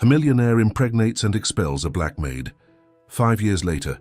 A millionaire impregnates and expels a black maid. 5 years later,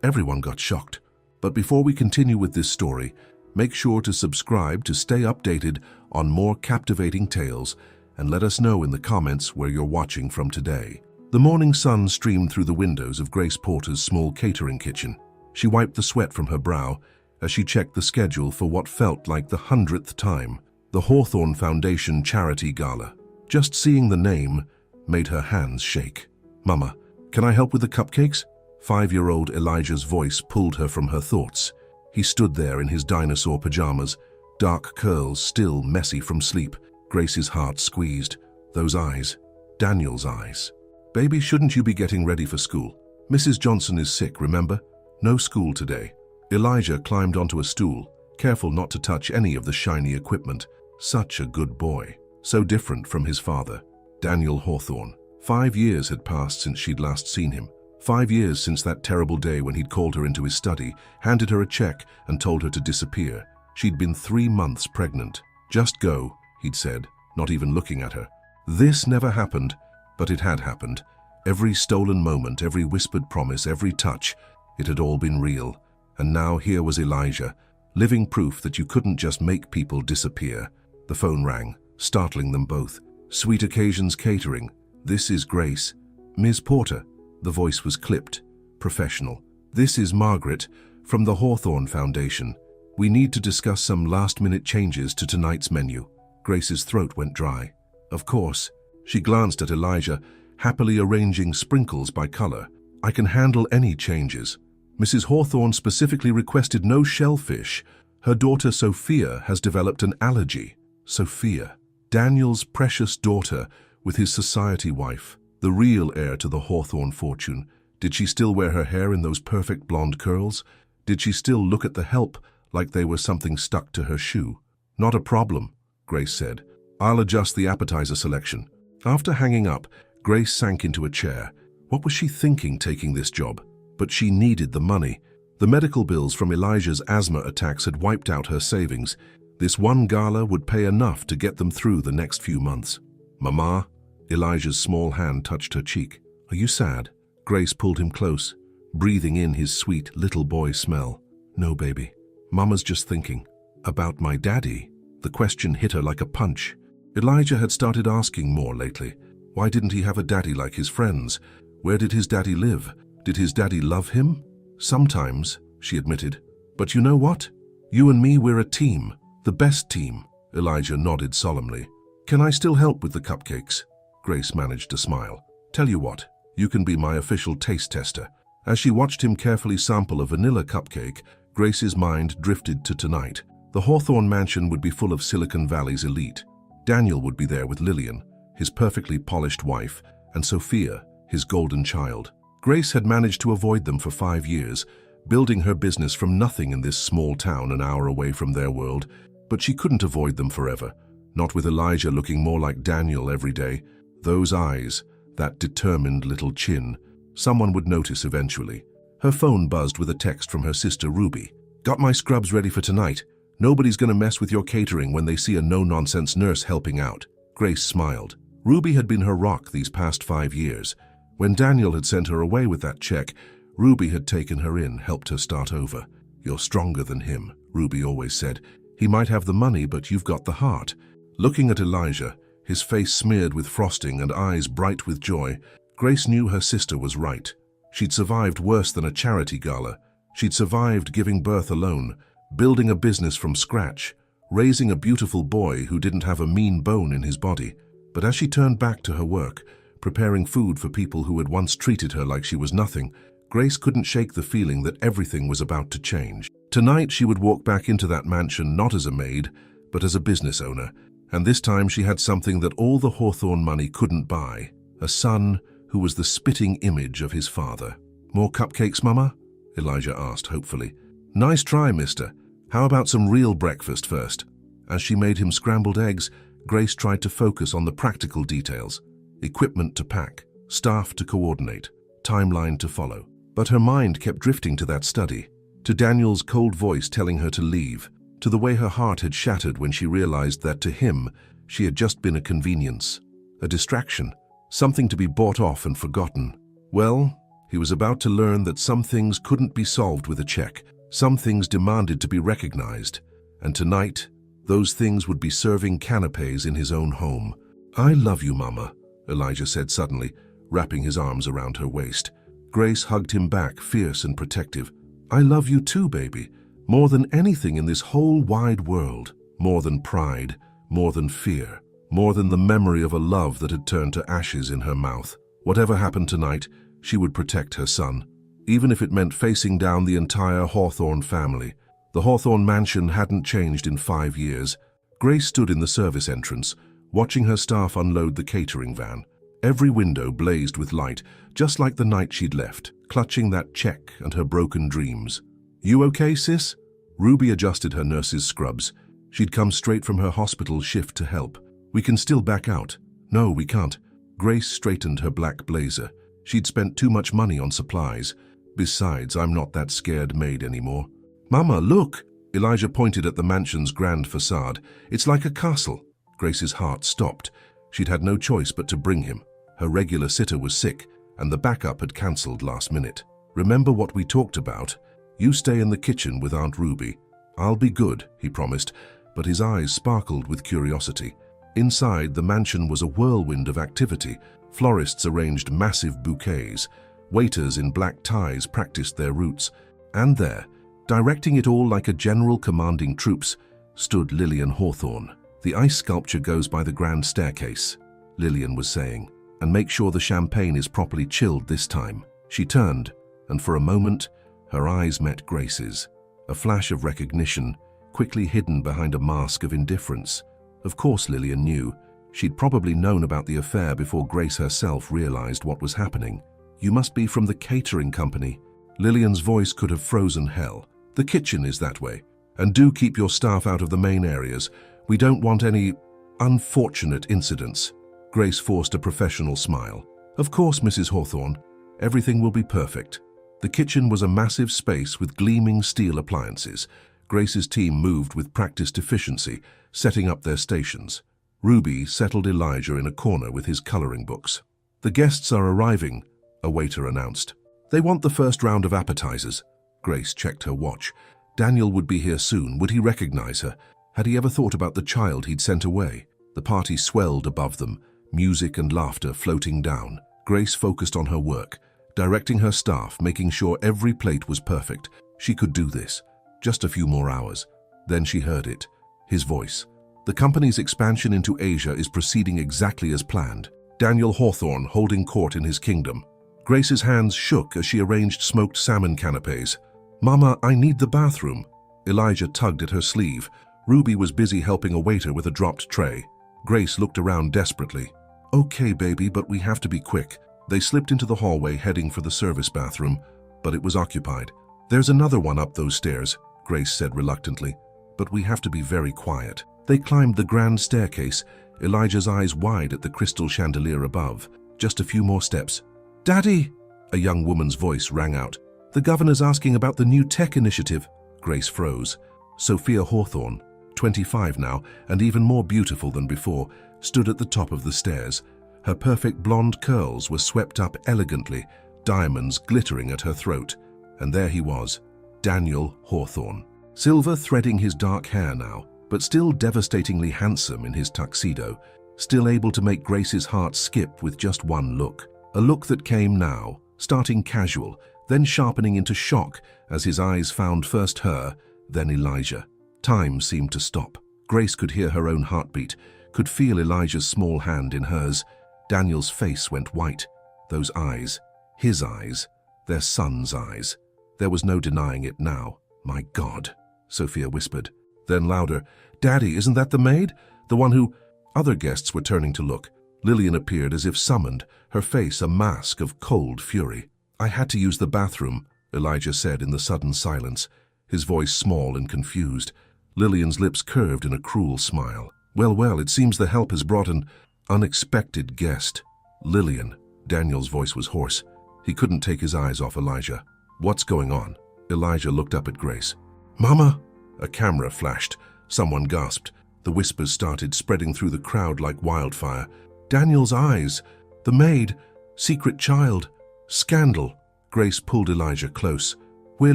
everyone got shocked. But before we continue with this story, make sure to subscribe to stay updated on more captivating tales and let us know in the comments where you're watching from today. The morning sun streamed through the windows of Grace Porter's small catering kitchen. She wiped the sweat from her brow as she checked the schedule for what felt like the 100th time, the Hawthorne Foundation Charity Gala. Just seeing the name made her hands shake. "Mama, can I help with the cupcakes?" 5-year-old Elijah's voice pulled her from her thoughts. He stood there in his dinosaur pajamas, dark curls still messy from sleep. Grace's heart squeezed. Those eyes, Daniel's eyes. "Baby, shouldn't you be getting ready for school? Mrs. Johnson is sick, remember? No school today." Elijah climbed onto a stool, careful not to touch any of the shiny equipment. Such a good boy, so different from his father, Daniel Hawthorne. 5 years had passed since she'd last seen him. 5 years since that terrible day when he'd called her into his study, handed her a check, and told her to disappear. She'd been 3 months pregnant. "Just go," he'd said, not even looking at her. This never happened, but it had happened. Every stolen moment, every whispered promise, every touch, it had all been real. And now here was Elijah, living proof that you couldn't just make people disappear. The phone rang, startling them both. "Sweet Occasions Catering. This is Grace." "Ms. Porter." The voice was clipped, professional. "This is Margaret from the Hawthorne Foundation. We need to discuss some last-minute changes to tonight's menu." Grace's throat went dry. "Of course." She glanced at Elijah, happily arranging sprinkles by color. "I can handle any changes. Mrs. Hawthorne specifically requested no shellfish. Her daughter Sophia has developed an allergy." Sophia, Daniel's precious daughter with his society wife, the real heir to the Hawthorne fortune. Did she still wear her hair in those perfect blonde curls? Did she still look at the help like they were something stuck to her shoe? "Not a problem," Grace said. "I'll adjust the appetizer selection." After hanging up, Grace sank into a chair. What was she thinking taking this job? But she needed the money. The medical bills from Elijah's asthma attacks had wiped out her savings. This one gala would pay enough to get them through the next few months. "Mama?" Elijah's small hand touched her cheek. "Are you sad?" Grace pulled him close, breathing in his sweet little boy smell. "No, baby. Mama's just thinking about my daddy." The question hit her like a punch. Elijah had started asking more lately. Why didn't he have a daddy like his friends? Where did his daddy live? Did his daddy love him? "Sometimes," she admitted. "But you know what? You and me, we're a team. The best team." Elijah nodded solemnly. "Can I still help with the cupcakes?" Grace managed to smile. "Tell you what, you can be my official taste tester." As she watched him carefully sample a vanilla cupcake, Grace's mind drifted to tonight. The Hawthorne mansion would be full of Silicon Valley's elite. Daniel would be there with Lillian, his perfectly polished wife, and Sophia, his golden child. Grace had managed to avoid them for 5 years, building her business from nothing in this small town an hour away from their world, but she couldn't avoid them forever. Not with Elijah looking more like Daniel every day. Those eyes, that determined little chin. Someone would notice eventually. Her phone buzzed with a text from her sister Ruby. "Got my scrubs ready for tonight. Nobody's gonna mess with your catering when they see a no-nonsense nurse helping out." Grace smiled. Ruby had been her rock these past 5 years. When Daniel had sent her away with that check, Ruby had taken her in, helped her start over. "You're stronger than him," Ruby always said. "He might have the money, but you've got the heart." Looking at Elijah, his face smeared with frosting and eyes bright with joy, Grace knew her sister was right. She'd survived worse than a charity gala. She'd survived giving birth alone, building a business from scratch, raising a beautiful boy who didn't have a mean bone in his body. But as she turned back to her work, preparing food for people who had once treated her like she was nothing, Grace couldn't shake the feeling that everything was about to change. Tonight she would walk back into that mansion not as a maid, but as a business owner. And this time she had something that all the Hawthorne money couldn't buy. A son who was the spitting image of his father. "More cupcakes, Mama?" Elijah asked hopefully. "Nice try, mister. How about some real breakfast first?" As she made him scrambled eggs, Grace tried to focus on the practical details. Equipment to pack, staff to coordinate, timeline to follow. But her mind kept drifting to that study, to Daniel's cold voice telling her to leave, to the way her heart had shattered when she realized that to him, she had just been a convenience, a distraction. something to be bought off and forgotten. Well, he was about to learn that some things couldn't be solved with a check. Some things demanded to be recognized. And tonight, those things would be serving canapés in his own home. "I love you, Mama," Elijah said suddenly, wrapping his arms around her waist. Grace hugged him back, fierce and protective. "I love you too, baby. More than anything in this whole wide world. More than pride, more than fear, more than the memory of a love that had turned to ashes in her mouth. Whatever happened tonight, she would protect her son, even if it meant facing down the entire Hawthorne family. The Hawthorne mansion hadn't changed in 5 years. Grace stood in the service entrance, watching her staff unload the catering van. Every window blazed with light, just like the night she'd left, clutching that check and her broken dreams. "You okay, sis?" Ruby adjusted her nurse's scrubs. She'd come straight from her hospital shift to help. "We can still back out." "No, we can't." Grace straightened her black blazer. She'd spent too much money on supplies. "Besides, I'm not that scared maid anymore." "Mama, look!" Elijah pointed at the mansion's grand facade. "It's like a castle." Grace's heart stopped. She'd had no choice but to bring him. Her regular sitter was sick, and the backup had cancelled last minute. "Remember what we talked about? You stay in the kitchen with Aunt Ruby. I'll be good," he promised, but his eyes sparkled with curiosity. Inside, the mansion was a whirlwind of activity. Florists arranged massive bouquets. Waiters in black ties practiced their routes. And there, directing it all like a general commanding troops, stood Lillian Hawthorne. "The ice sculpture goes by the grand staircase," Lillian was saying, "and make sure the champagne is properly chilled this time." She turned, and for a moment, her eyes met Grace's. A flash of recognition, quickly hidden behind a mask of indifference. Of course Lillian knew. She'd probably known about the affair before Grace herself realized what was happening. "You must be from the catering company." Lillian's voice could have frozen hell. "The kitchen is that way. And do keep your staff out of the main areas. We don't want any unfortunate incidents." Grace forced a professional smile. "Of course, Mrs. Hawthorne. Everything will be perfect." The kitchen was a massive space with gleaming steel appliances. Grace's team moved with practiced efficiency, setting up their stations. Ruby settled Elijah in a corner with his coloring books. "The guests are arriving," a waiter announced. "They want the first round of appetizers." Grace checked her watch. Daniel would be here soon. Would he recognize her? Had he ever thought about the child he'd sent away? The party swelled above them, music and laughter floating down. Grace focused on her work, directing her staff, making sure every plate was perfect. She could do this. Just a few more hours. Then she heard it. His voice. "The company's expansion into Asia is proceeding exactly as planned. Daniel Hawthorne holding court in his kingdom." Grace's hands shook as she arranged smoked salmon canapés. "Mama, I need the bathroom." Elijah tugged at her sleeve. Ruby was busy helping a waiter with a dropped tray. Grace looked around desperately. "Okay, baby, but we have to be quick." They slipped into the hallway, heading for the service bathroom, but it was occupied. "There's another one up those stairs," Grace said reluctantly, "but we have to be very quiet." They climbed the grand staircase, Elijah's eyes wide at the crystal chandelier above. Just a few more steps. "Daddy!" a young woman's voice rang out. "The governor's asking about the new tech initiative." Grace froze. Sophia Hawthorne, 25 now, and even more beautiful than before, stood at the top of the stairs. Her perfect blonde curls were swept up elegantly, diamonds glittering at her throat. And there he was, Daniel Hawthorne. Silver threading his dark hair now, but still devastatingly handsome in his tuxedo, still able to make Grace's heart skip with just one look. A look that came now, starting casual, then sharpening into shock as his eyes found first her, then Elijah. Time seemed to stop. Grace could hear her own heartbeat, could feel Elijah's small hand in hers. Daniel's face went white. Those eyes, his eyes, their son's eyes. There was no denying it now. "My God," Sophia whispered. Then louder, "Daddy, isn't that the maid? The one who—" Other guests were turning to look. Lillian appeared as if summoned, her face a mask of cold fury. "I had to use the bathroom," Elijah said in the sudden silence, his voice small and confused. Lillian's lips curved in a cruel smile. Well, well, it seems the help has brought an unexpected guest." "Lillian," Daniel's voice was hoarse. He couldn't take his eyes off Elijah. "What's going on?" Elijah looked up at Grace. "Mama!" A camera flashed. Someone gasped. The whispers started spreading through the crowd like wildfire. "Daniel's eyes! The maid. Secret child. Scandal. Grace pulled Elijah close. We're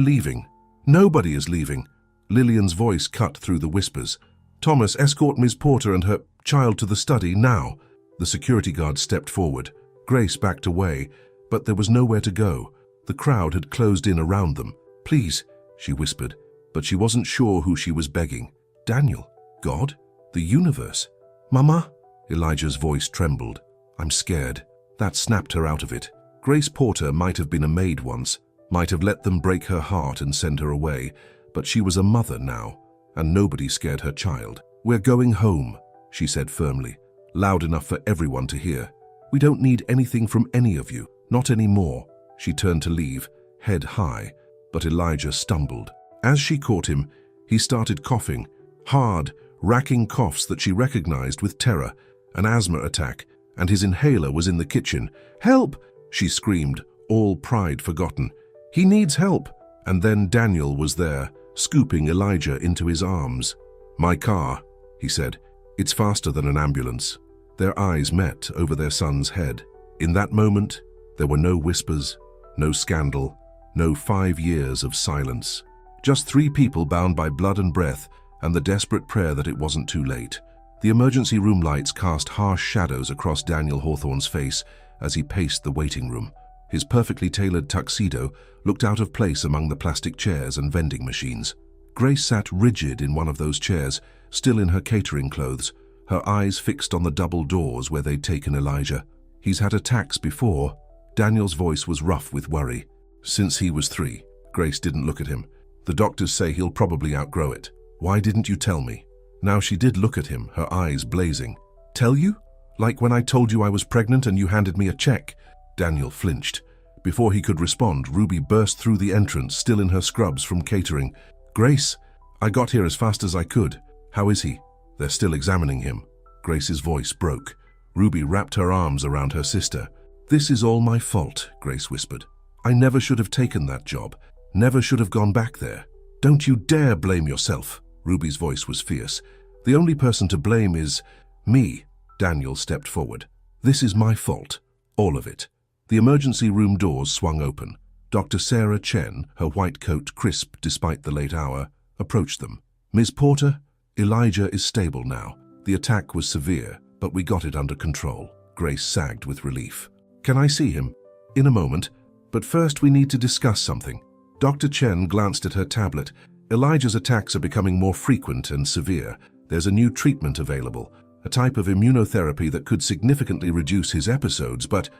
leaving. Nobody is leaving. Lillian's voice cut through the whispers. Thomas, escort Miss Porter and her child to the study now. The security guard stepped forward. Grace backed away, but there was nowhere to go. The crowd had closed in around them. Please, she whispered, but she wasn't sure who she was begging. Daniel? God? The universe? Mama? Elijah's voice trembled. I'm scared. That snapped her out of it. Grace Porter might have been a maid once, might have let them break her heart and send her away, but she was a mother now, and nobody scared her child. We're going home, she said firmly, loud enough for everyone to hear. We don't need anything from any of you, not anymore. She turned to leave, head high, but Elijah stumbled. As she caught him, he started coughing, hard, racking coughs that she recognized with terror, an asthma attack, and his inhaler was in the kitchen. Help! She screamed, all pride forgotten. He needs help! And then Daniel was there, scooping Elijah into his arms. My car, he said. It's faster than an ambulance. Their eyes met over their son's head. In that moment, there were no whispers, no scandal, no 5 years of silence. Just 3 people bound by blood and breath, and the desperate prayer that it wasn't too late. The emergency room lights cast harsh shadows across Daniel Hawthorne's face as he paced the waiting room. His perfectly tailored tuxedo looked out of place among the plastic chairs and vending machines. Grace sat rigid in one of those chairs, still in her catering clothes, her eyes fixed on the double doors where they'd taken Elijah. He's had attacks before. Daniel's voice was rough with worry. Since he was 3. Grace didn't look at him. The doctors say he'll probably outgrow it. Why didn't you tell me? Now she did look at him, her eyes blazing. Tell you? Like when I told you I was pregnant and you handed me a check? Daniel flinched. Before he could respond, Ruby burst through the entrance, still in her scrubs from catering. Grace, I got here as fast as I could. How is he? They're still examining him. Grace's voice broke. Ruby wrapped her arms around her sister. This is all my fault, Grace whispered. I never should have taken that job. Never should have gone back there. Don't you dare blame yourself. Ruby's voice was fierce. The only person to blame is me. Daniel stepped forward. This is my fault. All of it. The emergency room doors swung open. Dr. Sarah Chen, her white coat crisp despite the late hour, approached them. Ms. Porter, Elijah is stable now. The attack was severe, but we got it under control. Grace sagged with relief. Can I see him? In a moment, but first we need to discuss something. Dr. Chen glanced at her tablet. Elijah's attacks are becoming more frequent and severe. There's a new treatment available, a type of immunotherapy that could significantly reduce his episodes, but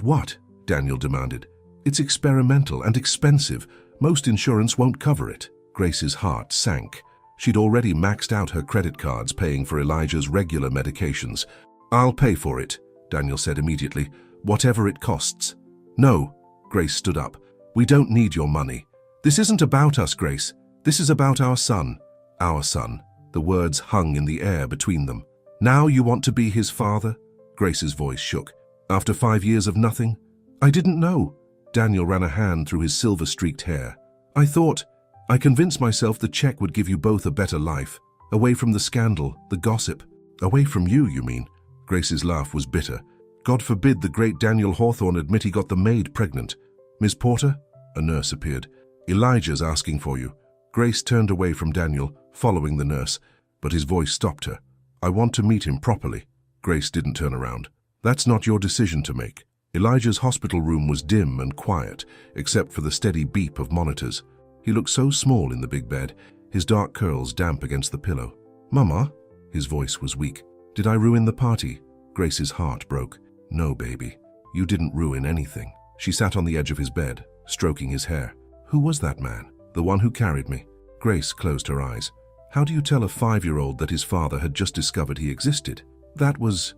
what? Daniel demanded. It's experimental and expensive. Most insurance won't cover it. Grace's heart sank. She'd already maxed out her credit cards paying for Elijah's regular medications. I'll pay for it, Daniel said immediately, whatever it costs. No, Grace stood up. We don't need your money. This isn't about us, Grace. This is about our son. Our son. The words hung in the air between them. Now you want to be his father? Grace's voice shook. After 5 years of nothing? I didn't know. Daniel ran a hand through his silver-streaked hair. I convinced myself the check would give you both a better life. Away from the scandal, the gossip. Away from you, you mean? Grace's laugh was bitter. God forbid the great Daniel Hawthorne admit he got the maid pregnant. Miss Porter? A nurse appeared. Elijah's asking for you. Grace turned away from Daniel, following the nurse, but his voice stopped her. I want to meet him properly. Grace didn't turn around. That's not your decision to make. Elijah's hospital room was dim and quiet, except for the steady beep of monitors. He looked so small in the big bed, his dark curls damp against the pillow. Mama? His voice was weak. Did I ruin the party? Grace's heart broke. No, baby. You didn't ruin anything. She sat on the edge of his bed, stroking his hair. Who was that man? The one who carried me? Grace closed her eyes. How do you tell a 5-year-old that his father had just discovered he existed? That was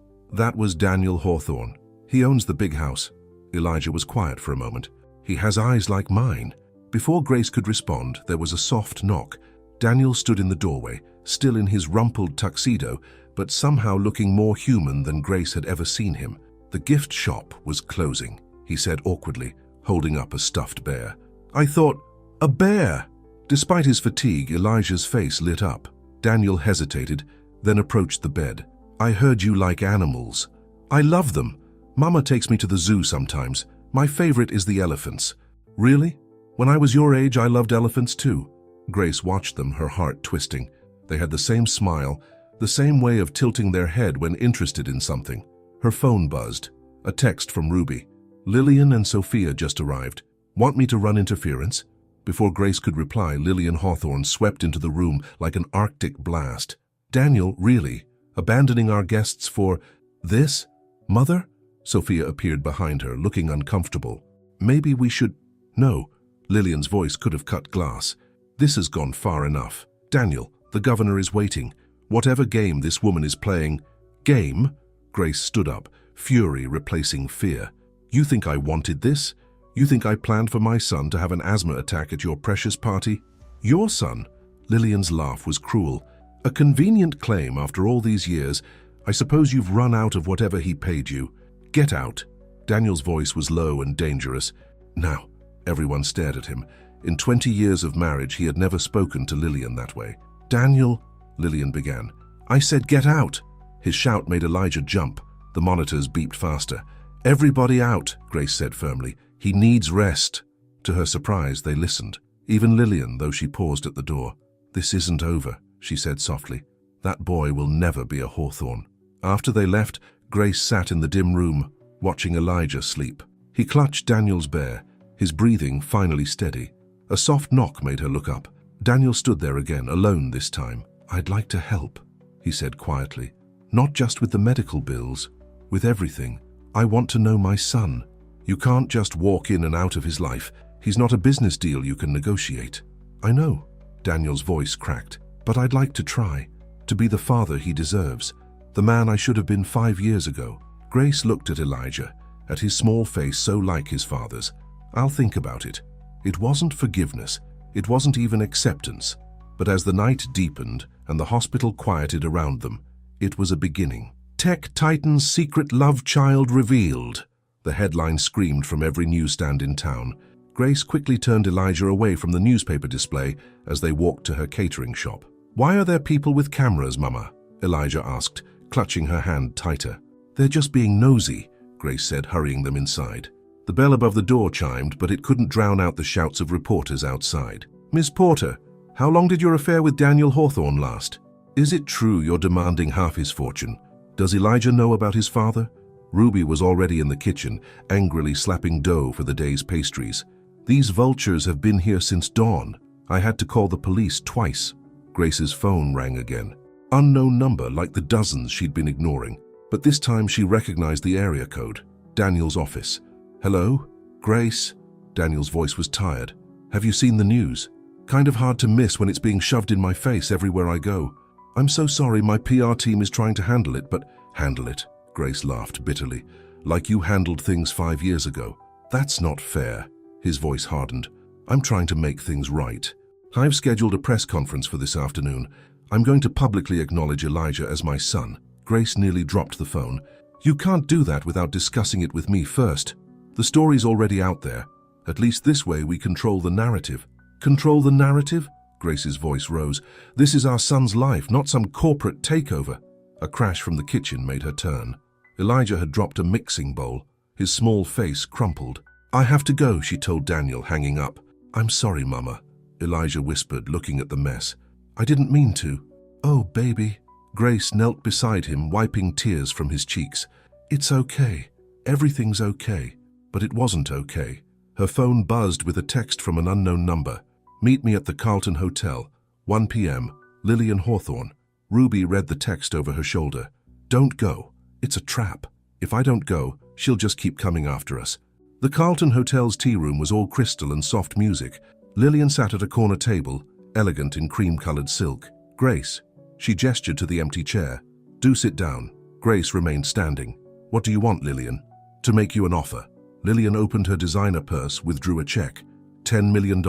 Daniel Hawthorne. He owns the big house. Elijah was quiet for a moment. He has eyes like mine. Before Grace could respond, there was a soft knock. Daniel stood in the doorway, still in his rumpled tuxedo, but somehow looking more human than Grace had ever seen him. The gift shop was closing, he said awkwardly, holding up a stuffed bear. I thought, a bear! Despite his fatigue, Elijah's face lit up. Daniel hesitated, then approached the bed. I heard you like animals. I love them. Mama takes me to the zoo sometimes. My favorite is the elephants. Really? When I was your age, I loved elephants too. Grace watched them, her heart twisting. They had the same smile, the same way of tilting their head when interested in something. Her phone buzzed. A text from Ruby. Lillian and Sophia just arrived. Want me to run interference? Before Grace could reply, Lillian Hawthorne swept into the room like an Arctic blast. Daniel, really? Abandoning our guests for this? Mother? Sophia appeared behind her, looking uncomfortable. Maybe we should... No. Lillian's voice could have cut glass. This has gone far enough. Daniel, the governor is waiting. Whatever game this woman is playing... Game? Grace stood up, fury replacing fear. You think I wanted this? You think I planned for my son to have an asthma attack at your precious party? Your son? Lillian's laugh was cruel. A convenient claim after all these years. I suppose you've run out of whatever he paid you. Get out. Daniel's voice was low and dangerous. Now, everyone stared at him. In 20 years of marriage, he had never spoken to Lillian that way. Daniel, Lillian began. I said get out. His shout made Elijah jump. The monitors beeped faster. Everybody out, Grace said firmly. He needs rest. To her surprise, they listened. Even Lillian, though she paused at the door. This isn't over, she said softly. That boy will never be a Hawthorne. After they left, Grace sat in the dim room, watching Elijah sleep. He clutched Daniel's bear, his breathing finally steady. A soft knock made her look up. Daniel stood there again, alone this time. I'd like to help, he said quietly. Not just with the medical bills, with everything. I want to know my son. You can't just walk in and out of his life. He's not a business deal you can negotiate. I know, Daniel's voice cracked, but I'd like to try, to be the father he deserves, the man I should have been 5 years ago. Grace looked at Elijah, at his small face so like his father's. I'll think about it. It wasn't forgiveness, it wasn't even acceptance, but as the night deepened and the hospital quieted around them, it was a beginning. Tech Titan's secret love child revealed. The headline screamed from every newsstand in town. Grace quickly turned Elijah away from the newspaper display as they walked to her catering shop. Why are there people with cameras, Mama? Elijah asked, clutching her hand tighter. They're just being nosy, Grace said, hurrying them inside. The bell above the door chimed, but it couldn't drown out the shouts of reporters outside. Miss Porter, how long did your affair with Daniel Hawthorne last? Is it true you're demanding half his fortune? Does Elijah know about his father? Ruby was already in the kitchen, angrily slapping dough for the day's pastries. These vultures have been here since dawn. I had to call the police twice. Grace's phone rang again. Unknown number, like the dozens she'd been ignoring. But this time she recognized the area code. Daniel's office. Hello? Grace? Daniel's voice was tired. Have you seen the news? Kind of hard to miss when it's being shoved in my face everywhere I go. I'm so sorry, my PR team is trying to handle it, but handle it. Grace laughed bitterly. Like you handled things 5 years ago. That's not fair. His voice hardened. I'm trying to make things right. I've scheduled a press conference for this afternoon. I'm going to publicly acknowledge Elijah as my son. Grace nearly dropped the phone. You can't do that without discussing it with me first. The story's already out there. At least this way we control the narrative. Control the narrative? Grace's voice rose. This is our son's life, not some corporate takeover. A crash from the kitchen made her turn. Elijah had dropped a mixing bowl. His small face crumpled. I have to go, she told Daniel, hanging up. I'm sorry, Mama, Elijah whispered, looking at the mess. I didn't mean to. Oh, baby. Grace knelt beside him, wiping tears from his cheeks. It's okay. Everything's okay. But it wasn't okay. Her phone buzzed with a text from an unknown number. Meet me at the Carlton Hotel, 1 p.m., Lillian Hawthorne. Ruby read the text over her shoulder. Don't go. It's a trap. If I don't go, she'll just keep coming after us. The Carlton Hotel's tea room was all crystal and soft music. Lillian sat at a corner table, elegant in cream-colored silk. Grace. She gestured to the empty chair. Do sit down. Grace remained standing. What do you want, Lillian? To make you an offer. Lillian opened her designer purse, withdrew a check. $10 million.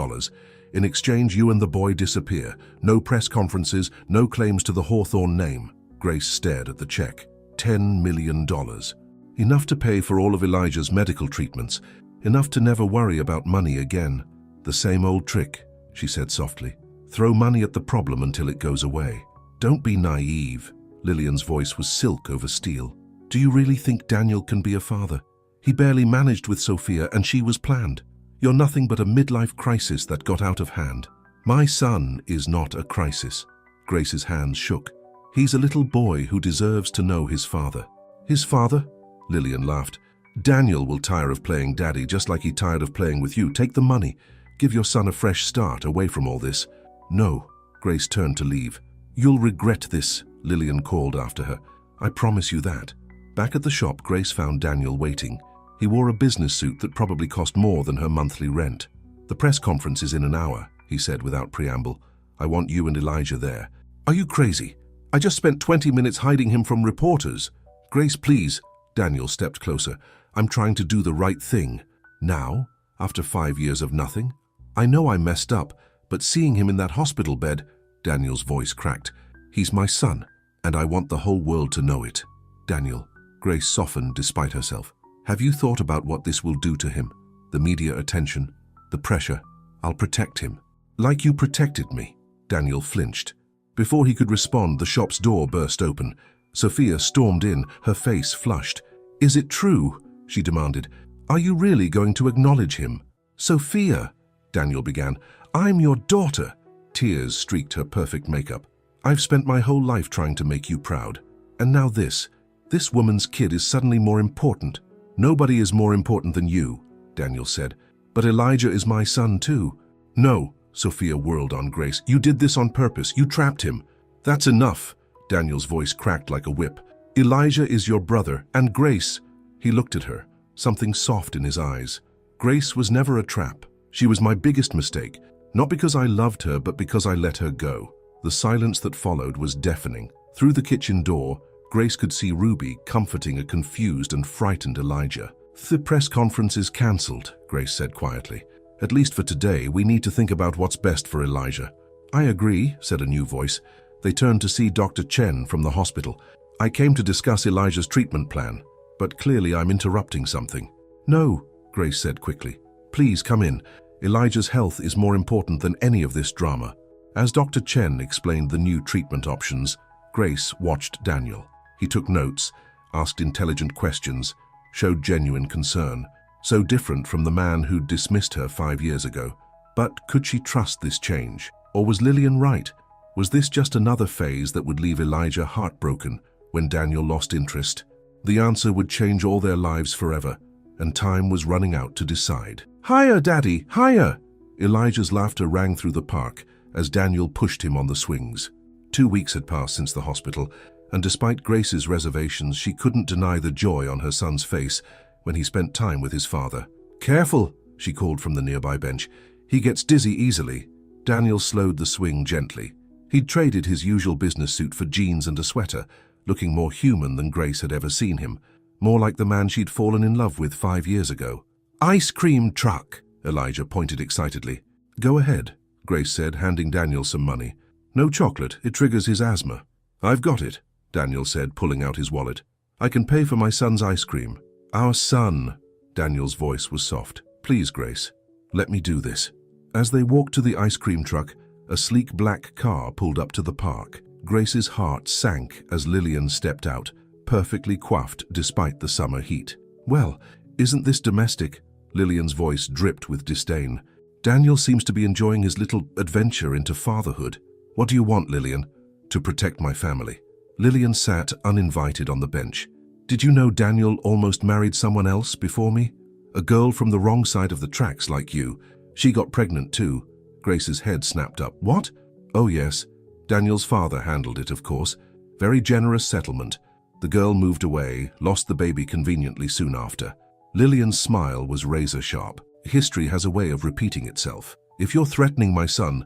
In exchange, you and the boy disappear. No press conferences, no claims to the Hawthorne name. Grace stared at the check. $10 million. Enough to pay for all of Elijah's medical treatments. Enough to never worry about money again. The same old trick, she said softly. Throw money at the problem until it goes away. Don't be naive. Lillian's voice was silk over steel. Do you really think Daniel can be a father? He barely managed with Sophia and she was planned. You're nothing but a midlife crisis that got out of hand. My son is not a crisis. Grace's hands shook. He's a little boy who deserves to know his father. His father? Lillian laughed. Daniel will tire of playing daddy just like he tired of playing with you. Take the money. Give your son a fresh start away from all this. No. Grace turned to leave. You'll regret this, Lillian called after her. I promise you that. Back at the shop, Grace found Daniel waiting. He wore a business suit that probably cost more than her monthly rent. The press conference is in an hour, he said without preamble. I want you and Elijah there. Are you crazy? I just spent 20 minutes hiding him from reporters. Grace, please. Daniel stepped closer. I'm trying to do the right thing. Now, after 5 years of nothing? I know I messed up, but seeing him in that hospital bed, Daniel's voice cracked. He's my son, and I want the whole world to know it. Daniel, Grace softened despite herself. Have you thought about what this will do to him? The media attention, the pressure. I'll protect him. Like you protected me. Daniel flinched. Before he could respond, the shop's door burst open. Sophia stormed in, her face flushed. Is it true? She demanded. Are you really going to acknowledge him? Sophia, Daniel began. I'm your daughter. Tears streaked her perfect makeup. I've spent my whole life trying to make you proud. And now this. This woman's kid is suddenly more important. Nobody is more important than you, Daniel said. But Elijah is my son too. No, Sophia whirled on Grace. You did this on purpose. You trapped him. That's enough. Daniel's voice cracked like a whip. Elijah is your brother, and Grace. He looked at her, something soft in his eyes. Grace was never a trap. She was my biggest mistake, not because I loved her, but because I let her go. The silence that followed was deafening. Through the kitchen door, Grace could see Ruby comforting a confused and frightened Elijah. The press conference is cancelled, Grace said quietly. At least for today, we need to think about what's best for Elijah. I agree, said a new voice. They turned to see Dr. Chen from the hospital. I came to discuss Elijah's treatment plan, but clearly I'm interrupting something. No, Grace said quickly. Please come in. Elijah's health is more important than any of this drama. As Dr. Chen explained the new treatment options, Grace watched Daniel. He took notes, asked intelligent questions, showed genuine concern, so different from the man who'd dismissed her 5 years ago. But could she trust this change? Or was Lillian right? Was this just another phase that would leave Elijah heartbroken when Daniel lost interest? The answer would change all their lives forever, and time was running out to decide. Higher, Daddy, higher! Elijah's laughter rang through the park as Daniel pushed him on the swings. 2 weeks had passed since the hospital, and despite Grace's reservations, she couldn't deny the joy on her son's face when he spent time with his father. Careful, she called from the nearby bench. He gets dizzy easily. Daniel slowed the swing gently. He'd traded his usual business suit for jeans and a sweater, looking more human than Grace had ever seen him, more like the man she'd fallen in love with 5 years ago. Ice cream truck, Elijah pointed excitedly. Go ahead, Grace said, handing Daniel some money. No chocolate, it triggers his asthma. I've got it, Daniel said, pulling out his wallet. I can pay for my son's ice cream. Our son, Daniel's voice was soft. Please, Grace, let me do this. As they walked to the ice cream truck, a sleek black car pulled up to the park. Grace's heart sank as Lillian stepped out, perfectly coiffed despite the summer heat. Well, isn't this domestic? Lillian's voice dripped with disdain. Daniel seems to be enjoying his little adventure into fatherhood. What do you want, Lillian? To protect my family. Lillian sat uninvited on the bench. Did you know Daniel almost married someone else before me? A girl from the wrong side of the tracks like you. She got pregnant too. Grace's head snapped up. What? Oh yes. Daniel's father handled it, of course. Very generous settlement. The girl moved away, lost the baby conveniently soon after. Lillian's smile was razor sharp. History has a way of repeating itself. If you're threatening my son,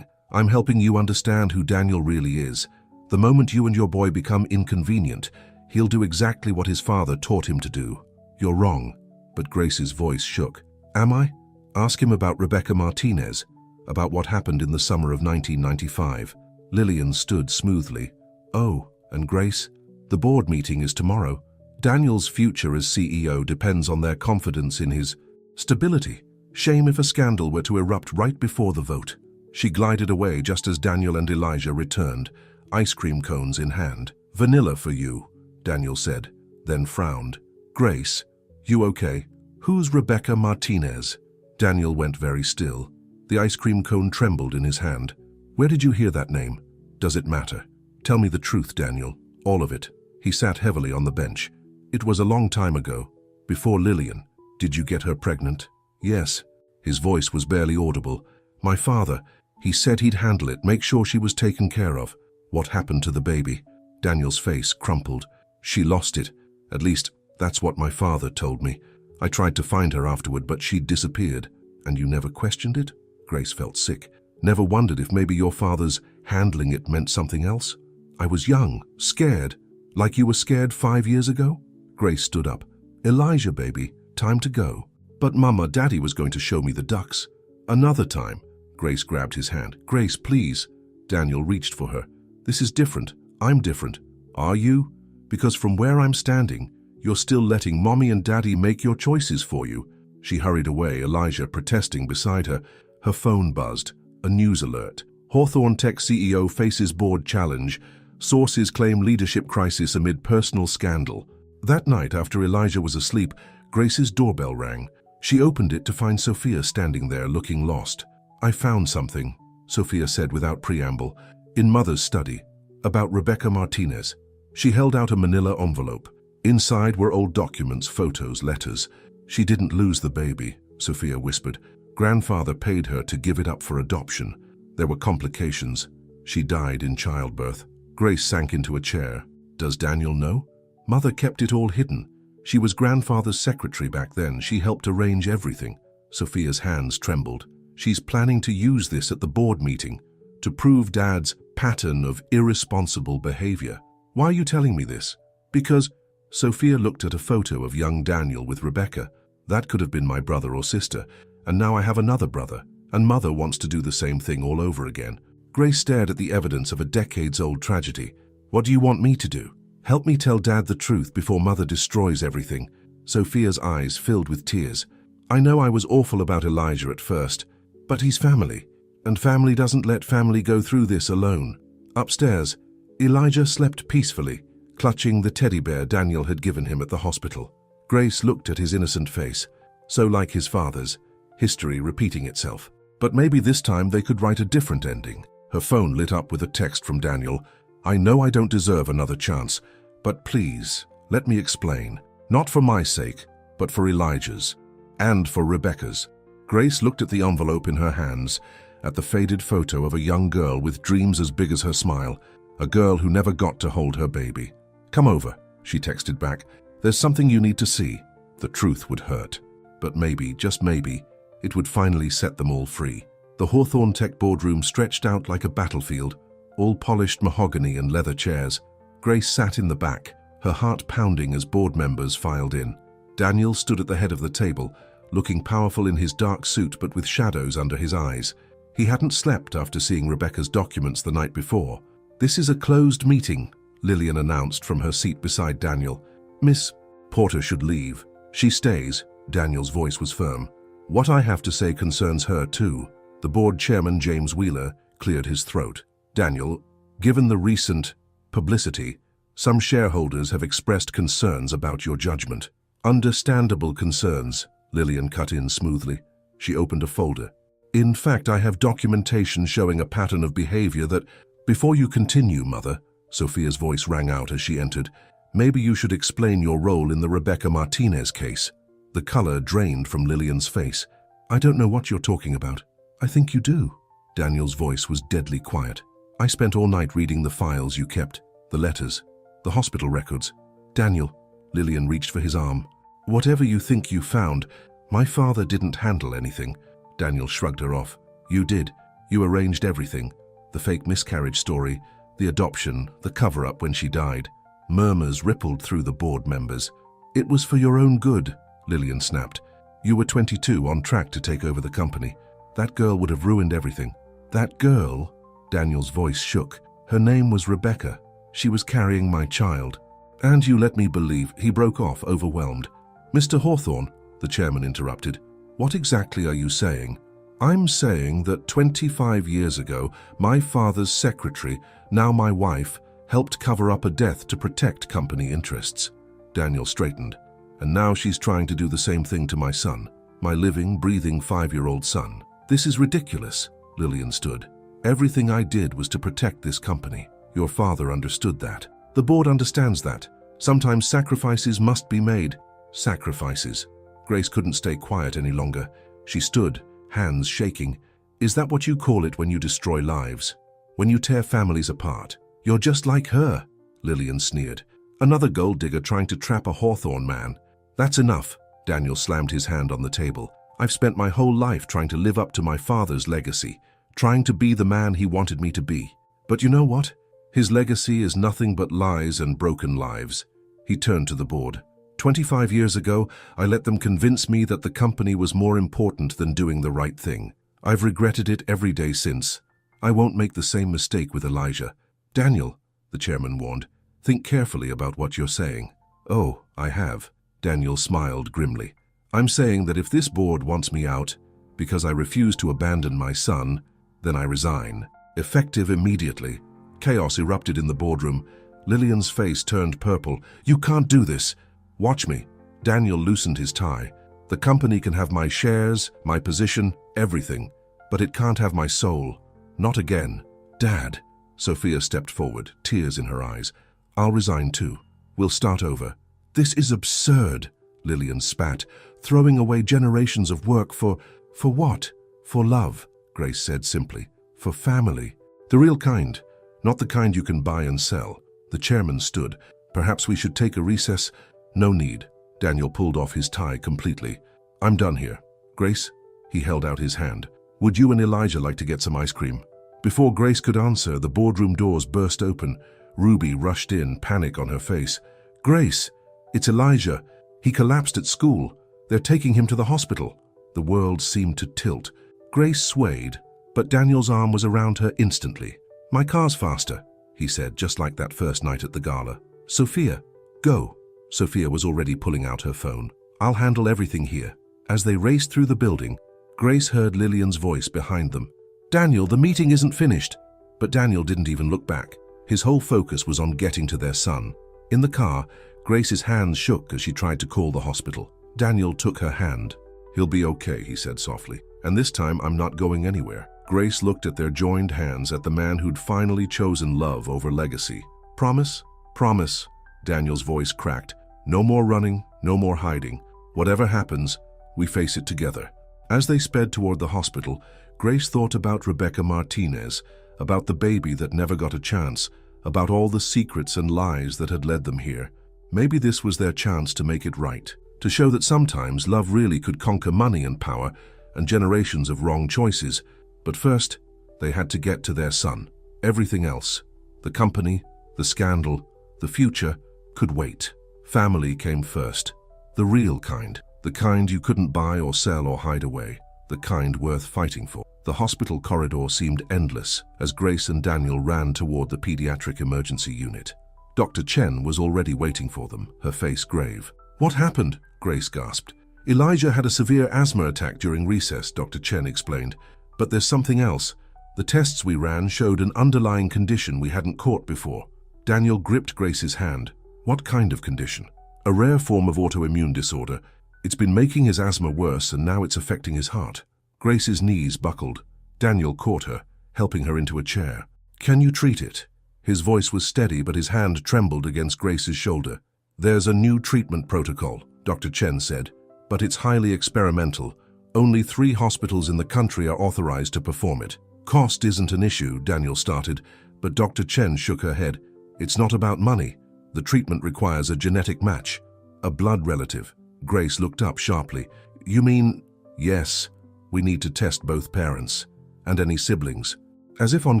I'm helping you understand who Daniel really is. The moment you and your boy become inconvenient, he'll do exactly what his father taught him to do. You're wrong. But Grace's voice shook. Am I? Ask him about Rebecca Martinez, about what happened in the summer of 1995. Lillian stood smoothly. Oh, and Grace? The board meeting is tomorrow. Daniel's future as CEO depends on their confidence in his stability. Shame if a scandal were to erupt right before the vote. She glided away just as Daniel and Elijah returned, ice cream cones in hand. Vanilla for you. Daniel said, then frowned. Grace, you okay? Who's Rebecca Martinez? Daniel went very still. The ice cream cone trembled in his hand. Where did you hear that name? Does it matter? Tell me the truth, Daniel. All of it. He sat heavily on the bench. It was a long time ago. Before Lillian. Did you get her pregnant? Yes. His voice was barely audible. My father, he said he'd handle it, make sure she was taken care of. What happened to the baby? Daniel's face crumpled. She lost it. At least, that's what my father told me. I tried to find her afterward, but she'd disappeared. And you never questioned it? Grace felt sick. Never wondered if maybe your father's handling it meant something else? I was young, scared. Like you were scared 5 years ago? Grace stood up. Elijah, baby, time to go. But Mama, Daddy was going to show me the ducks. Another time. Grace grabbed his hand. Grace, please. Daniel reached for her. This is different. I'm different. Are you? Because from where I'm standing, you're still letting Mommy and Daddy make your choices for you. She hurried away, Elijah protesting beside her. Her phone buzzed. A news alert. Hawthorne Tech CEO faces board challenge. Sources claim leadership crisis amid personal scandal. That night, after Elijah was asleep, Grace's doorbell rang. She opened it to find Sophia standing there looking lost. I found something, Sophia said without preamble, in Mother's study, about Rebecca Martinez. She held out a manila envelope. Inside were old documents, photos, letters. She didn't lose the baby, Sophia whispered. Grandfather paid her to give it up for adoption. There were complications. She died in childbirth. Grace sank into a chair. Does Daniel know? Mother kept it all hidden. She was grandfather's secretary back then. She helped arrange everything. Sophia's hands trembled. She's planning to use this at the board meeting to prove Dad's pattern of irresponsible behavior. Why are you telling me this? Because Sophia looked at a photo of young Daniel with Rebecca. That could have been my brother or sister. And now I have another brother. And Mother wants to do the same thing all over again. Grace stared at the evidence of a decades-old tragedy. What do you want me to do? Help me tell Dad the truth before Mother destroys everything. Sophia's eyes filled with tears. I know I was awful about Elijah at first, but he's family. And family doesn't let family go through this alone. Upstairs, Elijah slept peacefully, clutching the teddy bear Daniel had given him at the hospital. Grace looked at his innocent face, so like his father's, history repeating itself. But maybe this time they could write a different ending. Her phone lit up with a text from Daniel. I know I don't deserve another chance, but please, let me explain. Not for my sake, but for Elijah's, and for Rebecca's. Grace looked at the envelope in her hands, at the faded photo of a young girl with dreams as big as her smile, a girl who never got to hold her baby. Come over, she texted back. There's something you need to see. The truth would hurt, but maybe, just maybe, it would finally set them all free. The Hawthorne Tech boardroom stretched out like a battlefield, all polished mahogany and leather chairs. Grace sat in the back, her heart pounding as board members filed in. Daniel stood at the head of the table, looking powerful in his dark suit but with shadows under his eyes. He hadn't slept after seeing Rebecca's documents the night before. This is a closed meeting, Lillian announced from her seat beside Daniel. Miss Porter should leave. She stays. Daniel's voice was firm. What I have to say concerns her too. The board chairman, James Wheeler, cleared his throat. Daniel, given the recent publicity, some shareholders have expressed concerns about your judgment. Understandable concerns, Lillian cut in smoothly. She opened a folder. In fact, I have documentation showing a pattern of behavior that... Before you continue, Mother, Sophia's voice rang out as she entered, maybe you should explain your role in the Rebecca Martinez case. The color drained from Lillian's face. I don't know what you're talking about. I think you do. Daniel's voice was deadly quiet. I spent all night reading the files you kept, the letters, the hospital records. Daniel, Lillian reached for his arm. Whatever you think you found, my father didn't handle anything. Daniel shrugged her off. You did. You arranged everything. The fake miscarriage story, the adoption, the cover-up when she died. Murmurs rippled through the board members. It was for your own good, Lillian snapped. You were 22, on track to take over the company. That girl would have ruined everything. That girl? Daniel's voice shook. Her name was Rebecca. She was carrying my child. And you let me believe. He broke off, overwhelmed. Mr. Hawthorne, the chairman interrupted. What exactly are you saying? I'm saying that 25 years ago, my father's secretary, now my wife, helped cover up a death to protect company interests. Daniel straightened. And now she's trying to do the same thing to my son, my living, breathing 5-year-old son. This is ridiculous, Lillian stood. Everything I did was to protect this company. Your father understood that. The board understands that. Sometimes sacrifices must be made. Sacrifices. Grace couldn't stay quiet any longer. She stood, hands shaking. Is that what you call it when you destroy lives? When you tear families apart? You're just like her, Lillian sneered. Another gold digger trying to trap a Hawthorne man. That's enough. Daniel slammed his hand on the table. I've spent my whole life trying to live up to my father's legacy, trying to be the man he wanted me to be. But you know what? His legacy is nothing but lies and broken lives. He turned to the board. 25 years ago, I let them convince me that the company was more important than doing the right thing. I've regretted it every day since. I won't make the same mistake with Elijah. Daniel, the chairman warned, think carefully about what you're saying. Oh, I have. Daniel smiled grimly. I'm saying that if this board wants me out, because I refuse to abandon my son, then I resign. Effective immediately. Chaos erupted in the boardroom. Lillian's face turned purple. You can't do this. Watch me. Daniel loosened his tie. The company can have my shares, my position, everything, but it can't have my soul. Not again. Dad. Sophia stepped forward, tears in her eyes. I'll resign too. We'll start over. This is absurd, Lillian spat. Throwing away generations of work for what? For love, Grace said simply. For family. The real kind, not the kind you can buy and sell. The chairman stood. Perhaps we should take a recess. No need. Daniel pulled off his tie completely. I'm done here. Grace? He held out his hand. Would you and Elijah like to get some ice cream? Before Grace could answer, the boardroom doors burst open. Ruby rushed in, panic on her face. Grace! It's Elijah. He collapsed at school. They're taking him to the hospital. The world seemed to tilt. Grace swayed, but Daniel's arm was around her instantly. My car's faster, he said, just like that first night at the gala. Sophia, go. Sophia was already pulling out her phone. I'll handle everything here. As they raced through the building, Grace heard Lillian's voice behind them. Daniel, the meeting isn't finished. But Daniel didn't even look back. His whole focus was on getting to their son. In the car, Grace's hands shook as she tried to call the hospital. Daniel took her hand. He'll be okay, he said softly. And this time I'm not going anywhere. Grace looked at their joined hands, at the man who'd finally chosen love over legacy. Promise? Promise. Daniel's voice cracked. No more running, no more hiding. Whatever happens, we face it together. As they sped toward the hospital, Grace thought about Rebecca Martinez, about the baby that never got a chance, about all the secrets and lies that had led them here. Maybe this was their chance to make it right, to show that sometimes love really could conquer money and power and generations of wrong choices. But first, they had to get to their son. Everything else, the company, the scandal, the future, could wait. Family came first. The real kind. The kind you couldn't buy or sell or hide away. The kind worth fighting for. The hospital corridor seemed endless as Grace and Daniel ran toward the pediatric emergency unit. Dr. Chen was already waiting for them, her face grave. What happened? Grace gasped. Elijah had a severe asthma attack during recess, Dr. Chen explained. But there's something else. The tests we ran showed an underlying condition we hadn't caught before. Daniel gripped Grace's hand. What kind of condition? A rare form of autoimmune disorder. It's been making his asthma worse and now it's affecting his heart. Grace's knees buckled. Daniel caught her, helping her into a chair. Can you treat it? His voice was steady, but his hand trembled against Grace's shoulder. There's a new treatment protocol, Dr. Chen said, but it's highly experimental. Only 3 hospitals in the country are authorized to perform it. Cost isn't an issue, Daniel started, but Dr. Chen shook her head. It's not about money. The treatment requires a genetic match. A blood relative. Grace looked up sharply. You mean? Yes. We need to test both parents. And any siblings. As if on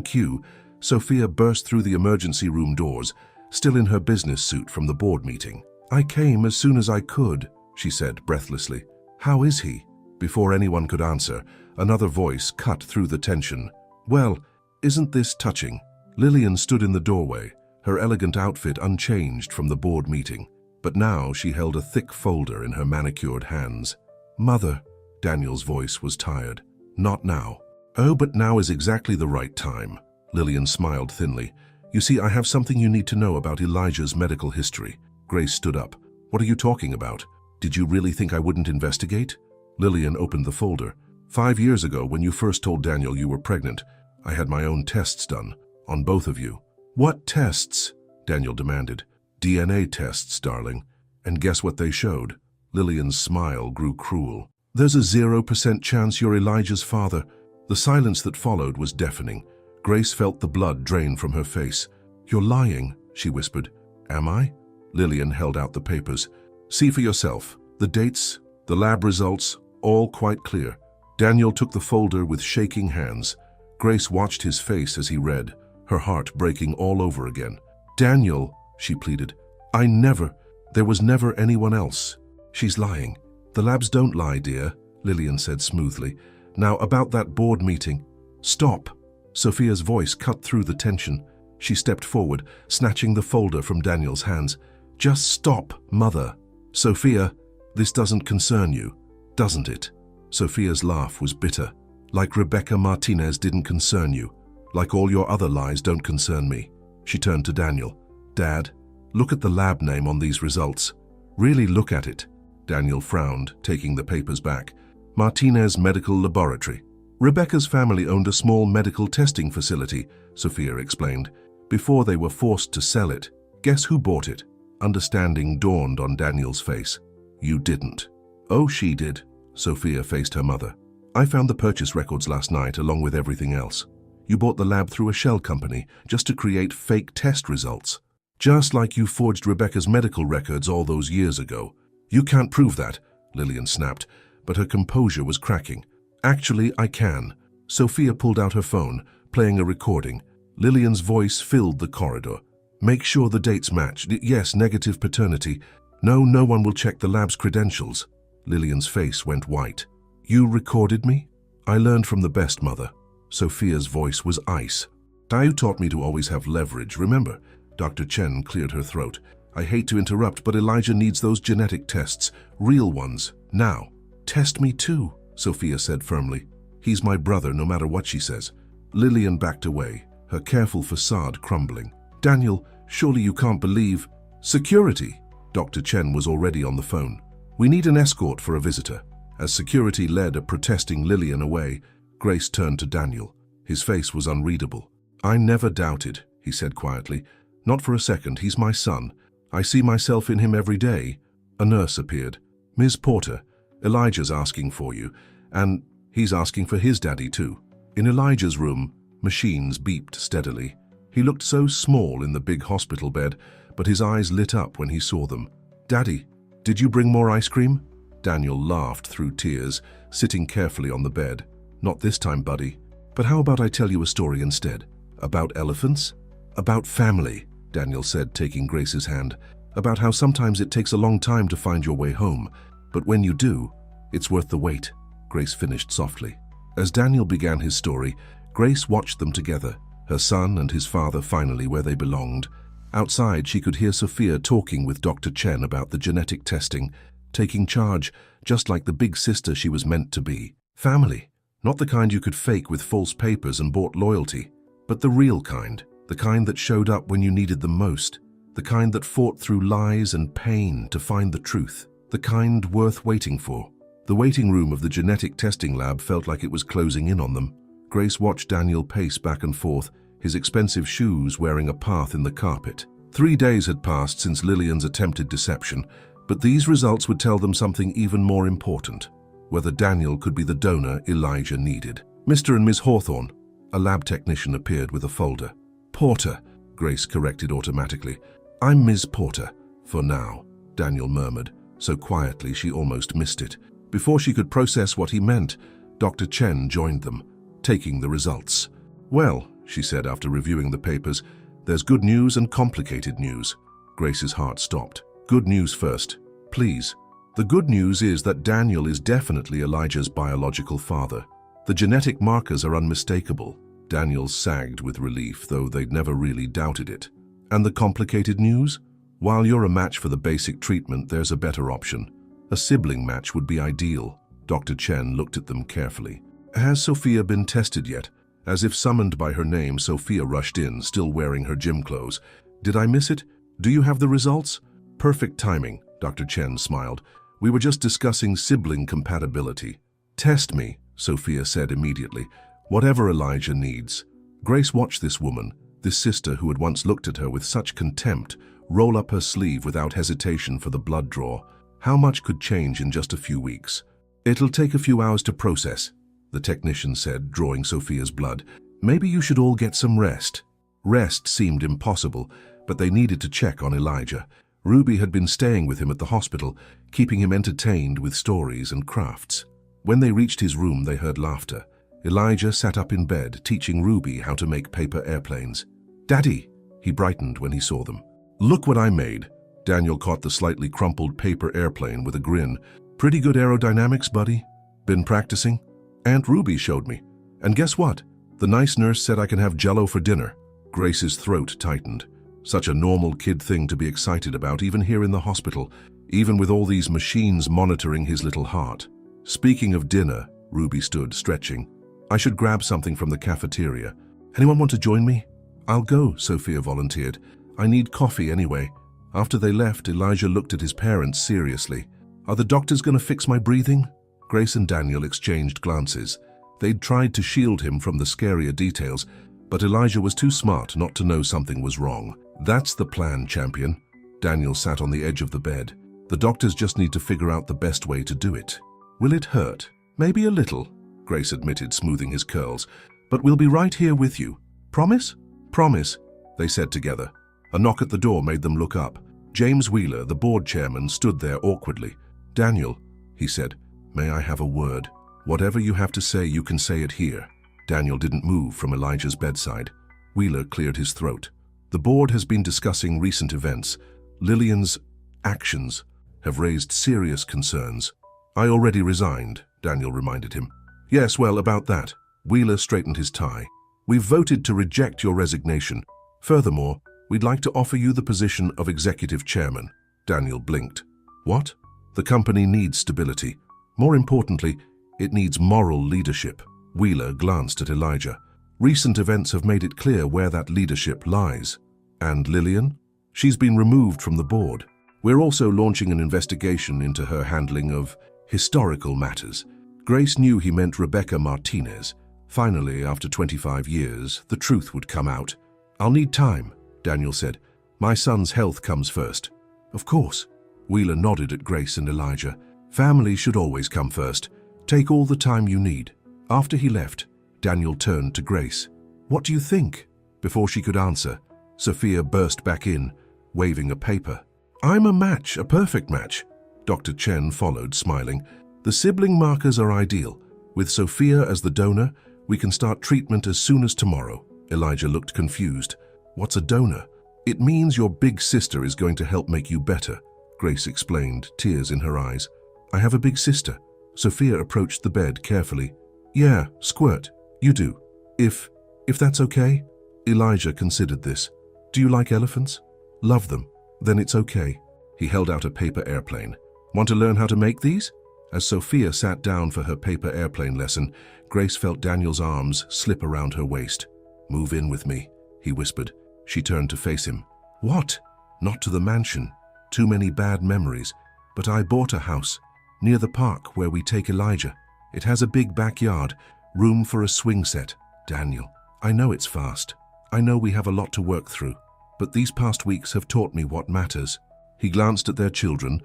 cue, Sophia burst through the emergency room doors, still in her business suit from the board meeting. I came as soon as I could, she said breathlessly. How is he? Before anyone could answer, another voice cut through the tension. Well, isn't this touching? Lillian stood in the doorway, her elegant outfit unchanged from the board meeting. But now she held a thick folder in her manicured hands. Mother, Daniel's voice was tired. Not now. Oh, but now is exactly the right time. Lillian smiled thinly. You see, I have something you need to know about Elijah's medical history. Grace stood up. What are you talking about? Did you really think I wouldn't investigate? Lillian opened the folder. 5 years ago, when you first told Daniel you were pregnant, I had my own tests done, on both of you. What tests? Daniel demanded. DNA tests, darling. And guess what they showed? Lillian's smile grew cruel. There's a 0% chance you're Elijah's father. The silence that followed was deafening. Grace felt the blood drain from her face. You're lying, she whispered. Am I? Lillian held out the papers. See for yourself. The dates, the lab results, all quite clear. Daniel took the folder with shaking hands. Grace watched his face as he read, her heart breaking all over again. Daniel, she pleaded. There was never anyone else. She's lying. The labs don't lie, dear, Lillian said smoothly. Now about that board meeting. Stop. Sophia's voice cut through the tension. She stepped forward, snatching the folder from Daniel's hands. Just stop, Mother. Sophia, this doesn't concern you, doesn't it? Sophia's laugh was bitter. Like Rebecca Martinez didn't concern you. Like all your other lies don't concern me. She turned to Daniel. Dad, look at the lab name on these results. Really look at it. Daniel frowned, taking the papers back. Martinez Medical Laboratory. Rebecca's family owned a small medical testing facility, Sophia explained, before they were forced to sell it. Guess who bought it? Understanding dawned on Daniel's face. You didn't. Oh, she did. Sophia faced her mother. I found the purchase records last night along with everything else. You bought the lab through a shell company just to create fake test results. Just like you forged Rebecca's medical records all those years ago. You can't prove that, Lillian snapped, but her composure was cracking. Actually, I can. Sophia pulled out her phone, playing a recording. Lillian's voice filled the corridor. Make sure the dates match. Yes, negative paternity. No one will check the lab's credentials. Lillian's face went white. You recorded me? I learned from the best, Mother. Sophia's voice was ice. You taught me to always have leverage, remember? Dr. Chen cleared her throat. I hate to interrupt, but Elijah needs those genetic tests. Real ones. Now. Test me too, Sophia said firmly. He's my brother, no matter what she says. Lillian backed away, her careful facade crumbling. Daniel, surely you can't believe... Security! Dr. Chen was already on the phone. We need an escort for a visitor. As security led a protesting Lillian away, Grace turned to Daniel. His face was unreadable. I never doubted, he said quietly. Not for a second, he's my son. I see myself in him every day. A nurse appeared. Ms. Porter, Elijah's asking for you, and he's asking for his daddy too. In Elijah's room, machines beeped steadily. He looked so small in the big hospital bed, but his eyes lit up when he saw them. Daddy, did you bring more ice cream? Daniel laughed through tears, sitting carefully on the bed. Not this time, buddy. But how about I tell you a story instead? About elephants? About family, Daniel said, taking Grace's hand. About how sometimes it takes a long time to find your way home, but when you do, it's worth the wait, Grace finished softly. As Daniel began his story, Grace watched them together, her son and his father finally where they belonged. Outside, she could hear Sophia talking with Dr. Chen about the genetic testing, taking charge, just like the big sister she was meant to be. Family, not the kind you could fake with false papers and bought loyalty, but the real kind, the kind that showed up when you needed them most, the kind that fought through lies and pain to find the truth, the kind worth waiting for. The waiting room of the genetic testing lab felt like it was closing in on them. Grace watched Daniel pace back and forth, his expensive shoes wearing a path in the carpet. 3 days had passed since Lillian's attempted deception, but these results would tell them something even more important, whether Daniel could be the donor Elijah needed. Mr. and Ms. Hawthorne, a lab technician appeared with a folder. Porter, Grace corrected automatically. I'm Ms. Porter, for now, Daniel murmured, so quietly she almost missed it. Before she could process what he meant, Dr. Chen joined them, taking the results. Well, she said after reviewing the papers, there's good news and complicated news. Grace's heart stopped. Good news first, please. The good news is that Daniel is definitely Elijah's biological father. The genetic markers are unmistakable. Daniel sagged with relief, though they'd never really doubted it. And the complicated news? While you're a match for the basic treatment, there's a better option. A sibling match would be ideal. Dr. Chen looked at them carefully. Has Sophia been tested yet? As if summoned by her name, Sophia rushed in, still wearing her gym clothes. "Did I miss it? Do you have the results?" "Perfect timing," Dr. Chen smiled. "We were just discussing sibling compatibility." "Test me," Sophia said immediately. "Whatever Elijah needs." Grace watched this woman, this sister who had once looked at her with such contempt, roll up her sleeve without hesitation for the blood draw. How much could change in just a few weeks? "It'll take a few hours to process," the technician said, drawing Sophia's blood. "Maybe you should all get some rest." Rest seemed impossible, but they needed to check on Elijah. Ruby had been staying with him at the hospital, keeping him entertained with stories and crafts. When they reached his room, they heard laughter. Elijah sat up in bed, teaching Ruby how to make paper airplanes. "Daddy!" He brightened when he saw them. "Look what I made." Daniel caught the slightly crumpled paper airplane with a grin. "Pretty good aerodynamics, buddy. Been practicing?" "Aunt Ruby showed me. And guess what? The nice nurse said I can have Jell-O for dinner." Grace's throat tightened. Such a normal kid thing to be excited about, even here in the hospital, even with all these machines monitoring his little heart. "Speaking of dinner," Ruby stood, stretching. "I should grab something from the cafeteria. Anyone want to join me?" "I'll go," Sophia volunteered. "I need coffee anyway." After they left, Elijah looked at his parents seriously. "Are the doctors going to fix my breathing?" Grace and Daniel exchanged glances. They'd tried to shield him from the scarier details, but Elijah was too smart not to know something was wrong. "That's the plan, champion." Daniel sat on the edge of the bed. "The doctors just need to figure out the best way to do it." "Will it hurt?" "Maybe a little," Grace admitted, smoothing his curls. "But we'll be right here with you. Promise?" "Promise," they said together. A knock at the door made them look up. James Wheeler, the board chairman, stood there awkwardly. "Daniel," he said, "may I have a word?" "Whatever you have to say, you can say it here." Daniel didn't move from Elijah's bedside. Wheeler cleared his throat. "The board has been discussing recent events. Lillian's actions have raised serious concerns." "I already resigned," Daniel reminded him. "Yes, well, about that." Wheeler straightened his tie. "We've voted to reject your resignation. Furthermore, we'd like to offer you the position of executive chairman." Daniel blinked. "What?" "The company needs stability. More importantly, it needs moral leadership." Wheeler glanced at Elijah. "Recent events have made it clear where that leadership lies." "And Lillian?" "She's been removed from the board. We're also launching an investigation into her handling of historical matters." Grace knew he meant Rebecca Martinez. Finally, after 25 years, the truth would come out. "I'll need time," Daniel said. "My son's health comes first." "Of course." Wheeler nodded at Grace and Elijah. "Family should always come first. Take all the time you need." After he left, Daniel turned to Grace. "What do you think?" Before she could answer, Sophia burst back in, waving a paper. "I'm a match, a perfect match." Dr. Chen followed, smiling. "The sibling markers are ideal. With Sophia as the donor, we can start treatment as soon as tomorrow." Elijah looked confused. "What's a donor?" "It means your big sister is going to help make you better," Grace explained, tears in her eyes. "I have a big sister." Sophia approached the bed carefully. "Yeah, squirt. You do. If that's okay?" Elijah considered this. "Do you like elephants?" "Love them. Then it's okay." He held out a paper airplane. "Want to learn how to make these?" As Sophia sat down for her paper airplane lesson, Grace felt Daniel's arms slip around her waist. "Move in with me," he whispered. She turned to face him. "What?" "Not to the mansion. Too many bad memories. But I bought a house near the park where we take Elijah. It has a big backyard, room for a swing set." "Daniel, I know it's fast. I know we have a lot to work through. But these past weeks have taught me what matters." He glanced at their children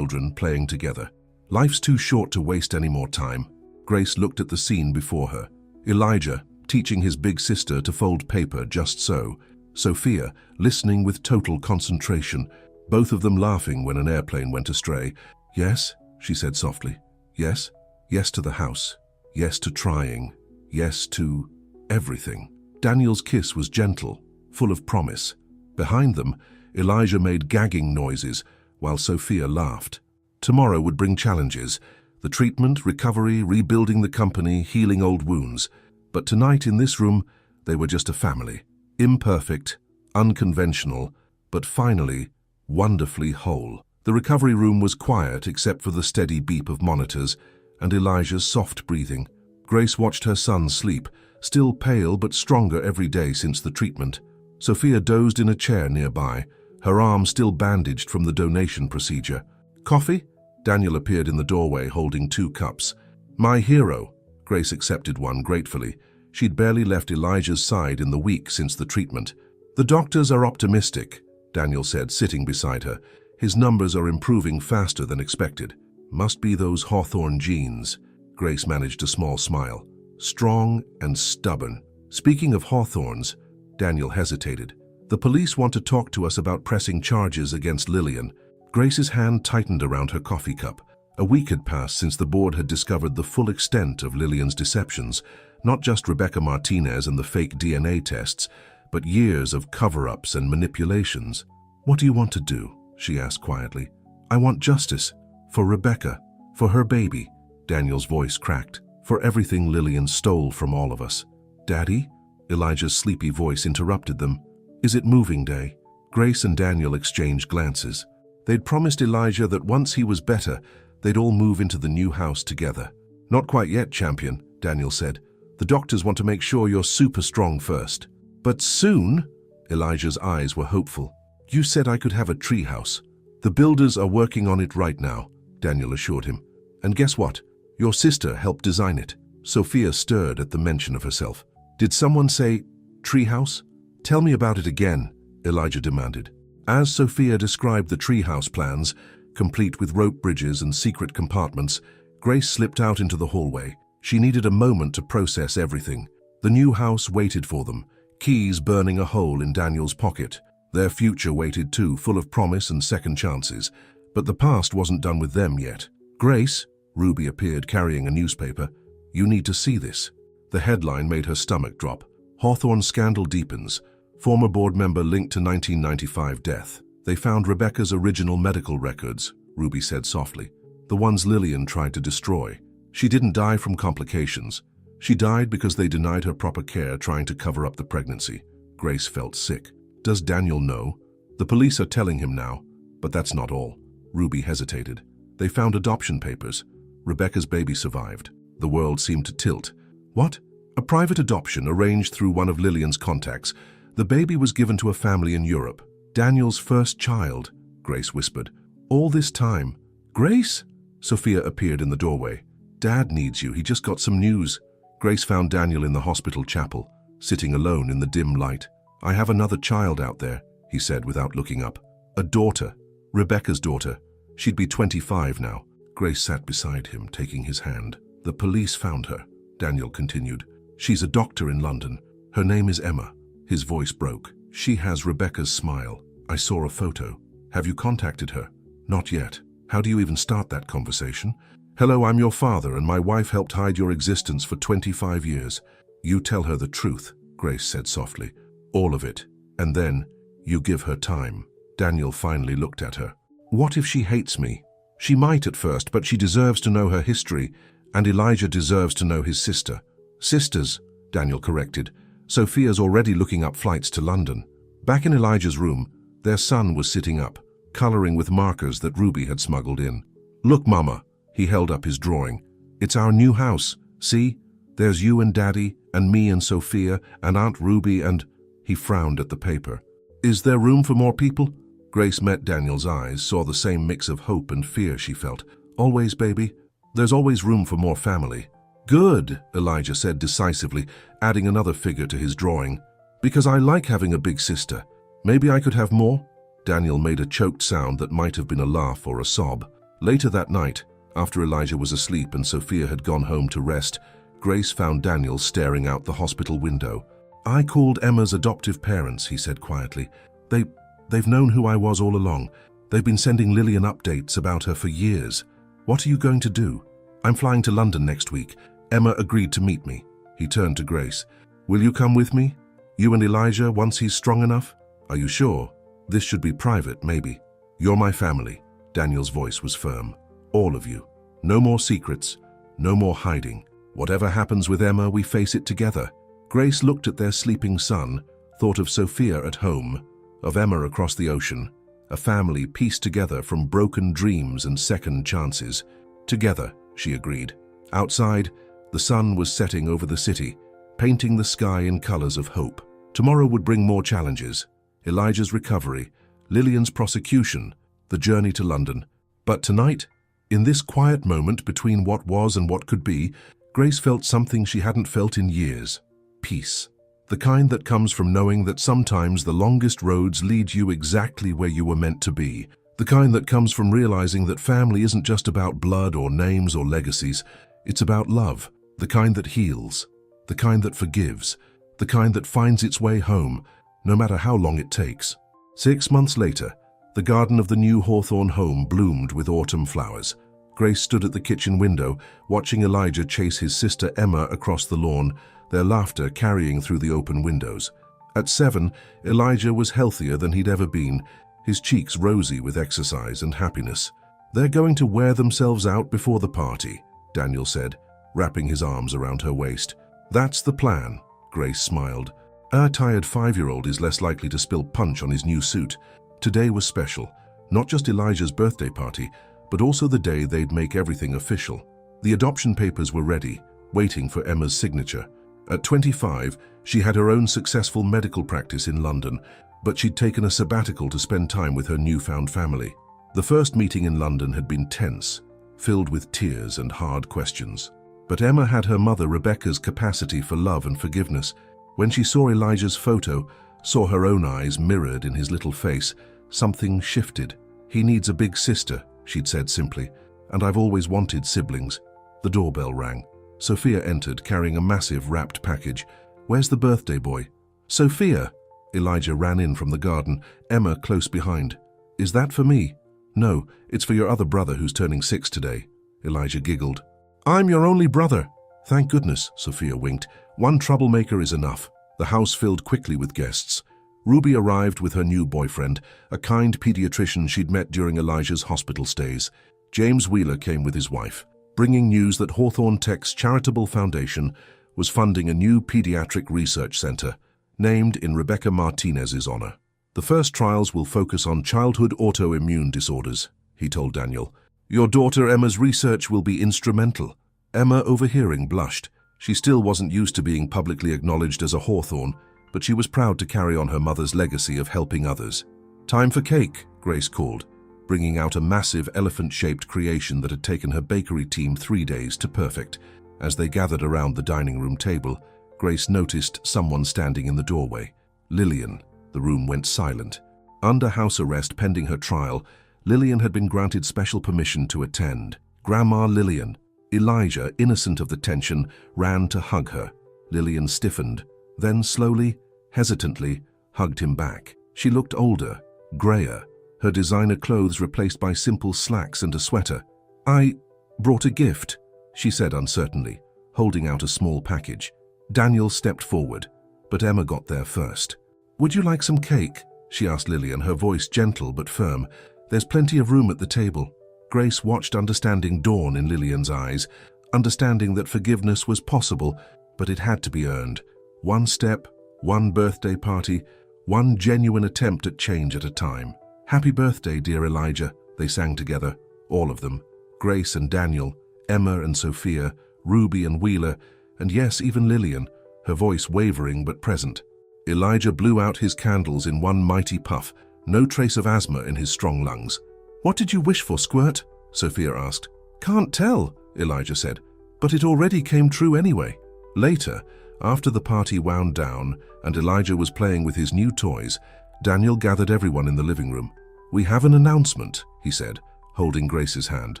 playing together. "Life's too short to waste any more time." Grace looked at the scene before her. Elijah, teaching his big sister to fold paper just so. Sophia, listening with total concentration. Both of them laughing when an airplane went astray. "Yes," she said softly. "Yes. Yes to the house. Yes to trying. Yes to everything." Daniel's kiss was gentle, full of promise. Behind them, Elijah made gagging noises, while Sophia laughed. Tomorrow would bring challenges. The treatment, recovery, rebuilding the company, healing old wounds. But tonight in this room, they were just a family. Imperfect, unconventional, but finally, wonderfully whole. The recovery room was quiet except for the steady beep of monitors and Elijah's soft breathing. Grace watched her son sleep, still pale but stronger every day since the treatment. Sophia dozed in a chair nearby, her arm still bandaged from the donation procedure. "Coffee?" Daniel appeared in the doorway holding 2 cups. "My hero." Grace accepted one gratefully. She'd barely left Elijah's side in the week since the treatment. "The doctors are optimistic," Daniel said, sitting beside her. "His numbers are improving faster than expected." "Must be those Hawthorne genes." Grace managed a small smile. "Strong and stubborn." "Speaking of Hawthorns," Daniel hesitated. "The police want to talk to us about pressing charges against Lillian." Grace's hand tightened around her coffee cup. A week had passed since the board had discovered the full extent of Lillian's deceptions, not just Rebecca Martinez and the fake DNA tests, but years of cover-ups and manipulations. "What do you want to do?" she asked quietly. "I want justice. For Rebecca. For her baby." Daniel's voice cracked. "For everything Lillian stole from all of us." "Daddy?" Elijah's sleepy voice interrupted them. "Is it moving day?" Grace and Daniel exchanged glances. They'd promised Elijah that once he was better, they'd all move into the new house together. "Not quite yet, champion," Daniel said. "The doctors want to make sure you're super strong first." "But soon?" Elijah's eyes were hopeful. "You said I could have a treehouse." "The builders are working on it right now," Daniel assured him. "And guess what? Your sister helped design it." Sophia stirred at the mention of herself. "Did someone say treehouse?" "Tell me about it again," Elijah demanded. As Sophia described the treehouse plans, complete with rope bridges and secret compartments, Grace slipped out into the hallway. She needed a moment to process everything. The new house waited for them, keys burning a hole in Daniel's pocket. Their future waited too, full of promise and second chances. But the past wasn't done with them yet. "Grace," Ruby appeared carrying a newspaper. "You need to see this." The headline made her stomach drop. "Hawthorne scandal deepens. Former board member linked to 1995 death." "They found Rebecca's original medical records," Ruby said softly. "The ones Lillian tried to destroy. She didn't die from complications. She died because they denied her proper care trying to cover up the pregnancy." Grace felt sick. "Does Daniel know?" "The police are telling him now, but that's not all." Ruby hesitated. "They found adoption papers. Rebecca's baby survived." The world seemed to tilt. "What?" "A private adoption arranged through one of Lillian's contacts. The baby was given to a family in Europe. Daniel's first child," Grace whispered. "All this time." "Grace?" Sophia appeared in the doorway. "Dad needs you. He just got some news." Grace found Daniel in the hospital chapel, sitting alone in the dim light. "I have another child out there," he said without looking up. "A daughter. Rebecca's daughter. She'd be 25 now." Grace sat beside him, taking his hand. "The police found her," Daniel continued. "She's a doctor in London. Her name is Emma." His voice broke. "She has Rebecca's smile. I saw a photo." "Have you contacted her?" "Not yet. How do you even start that conversation?" "Hello, I'm your father, and my wife helped hide your existence for 25 years. You tell her the truth," Grace said softly. "All of it. And then, you give her time." Daniel finally looked at her. "What if she hates me?" "She might at first, but she deserves to know her history, and Elijah deserves to know his sister." "Sisters," Daniel corrected. "Sophia's already looking up flights to London." Back in Elijah's room, their son was sitting up, coloring with markers that Ruby had smuggled in. "Look, Mama," he held up his drawing. "It's our new house. See? There's you and Daddy, and me and Sophia, and Aunt Ruby and—" He frowned at the paper. "Is there room for more people?" Grace met Daniel's eyes, saw the same mix of hope and fear she felt. "Always, baby. There's always room for more family." "Good," Elijah said decisively, adding another figure to his drawing. "Because I like having a big sister. Maybe I could have more?" Daniel made a choked sound that might have been a laugh or a sob. Later that night, after Elijah was asleep and Sophia had gone home to rest, Grace found Daniel staring out the hospital window. "I called Emma's adoptive parents," he said quietly. They've known who I was all along. They've been sending Lillian updates about her for years. What are you going to do?" "I'm flying to London next week. Emma agreed to meet me." He turned to Grace. "Will you come with me? You and Elijah, once he's strong enough?" "Are you sure? This should be private, maybe." "You're my family." Daniel's voice was firm. "All of you. No more secrets. No more hiding. Whatever happens with Emma, we face it together." Grace looked at their sleeping son, thought of Sophia at home, of Emma across the ocean, a family pieced together from broken dreams and second chances. "Together," she agreed. Outside, the sun was setting over the city, painting the sky in colors of hope. Tomorrow would bring more challenges: Elijah's recovery, Lillian's prosecution, the journey to London. But tonight, in this quiet moment between what was and what could be, Grace felt something she hadn't felt in years: peace. The kind that comes from knowing that sometimes the longest roads lead you exactly where you were meant to be. The kind that comes from realizing that family isn't just about blood or names or legacies, it's about love. The kind that heals, the kind that forgives, the kind that finds its way home, no matter how long it takes. 6 months later, the garden of the new Hawthorne home bloomed with autumn flowers. Grace stood at the kitchen window, watching Elijah chase his sister Emma across the lawn, their laughter carrying through the open windows. At 7, Elijah was healthier than he'd ever been, his cheeks rosy with exercise and happiness. "They're going to wear themselves out before the party," Daniel said, wrapping his arms around her waist. "That's the plan," Grace smiled. "Our tired 5-year-old is less likely to spill punch on his new suit." Today was special, not just Elijah's birthday party, but also the day they'd make everything official. The adoption papers were ready, waiting for Emma's signature. At 25, she had her own successful medical practice in London, but she'd taken a sabbatical to spend time with her newfound family. The first meeting in London had been tense, filled with tears and hard questions. But Emma had her mother Rebecca's capacity for love and forgiveness. When she saw Elijah's photo, saw her own eyes mirrored in his little face, something shifted. "He needs a big sister," she'd said simply, "and I've always wanted siblings." The doorbell rang. Sophia entered, carrying a massive wrapped package. "Where's the birthday boy?" "Sophia!" Elijah ran in from the garden, Emma close behind. "Is that for me?" "No, it's for your other brother who's turning 6 today." Elijah giggled. "I'm your only brother." "Thank goodness," Sophia winked. "One troublemaker is enough." The house filled quickly with guests. Ruby arrived with her new boyfriend, a kind pediatrician she'd met during Elijah's hospital stays. James Wheeler came with his wife, bringing news that Hawthorne Tech's charitable foundation was funding a new pediatric research center, named in Rebecca Martinez's honor. "The first trials will focus on childhood autoimmune disorders," he told Daniel. "Your daughter Emma's research will be instrumental." Emma, overhearing, blushed. She still wasn't used to being publicly acknowledged as a Hawthorne, but she was proud to carry on her mother's legacy of helping others. "Time for cake," Grace called, bringing out a massive elephant-shaped creation that had taken her bakery team 3 days to perfect. As they gathered around the dining room table, Grace noticed someone standing in the doorway. Lillian. The room went silent. Under house arrest pending her trial, Lillian had been granted special permission to attend. Grandma Lillian. Elijah, innocent of the tension, ran to hug her. Lillian stiffened, then slowly, hesitantly, hugged him back. She looked older, grayer, her designer clothes replaced by simple slacks and a sweater. "I brought a gift," she said uncertainly, holding out a small package. Daniel stepped forward, but Emma got there first. "Would you like some cake?" she asked Lillian, her voice gentle but firm. "There's plenty of room at the table." Grace watched understanding dawn in Lillian's eyes, understanding that forgiveness was possible, but it had to be earned. One step, one birthday party, one genuine attempt at change at a time. "Happy birthday, dear Elijah," they sang together, all of them. Grace and Daniel, Emma and Sophia, Ruby and Wheeler, and yes, even Lillian, her voice wavering but present. Elijah blew out his candles in one mighty puff, no trace of asthma in his strong lungs. "What did you wish for, Squirt?" Sophia asked. "Can't tell," Elijah said, "but it already came true anyway." Later, after the party wound down and Elijah was playing with his new toys, Daniel gathered everyone in the living room. "We have an announcement," he said, holding Grace's hand.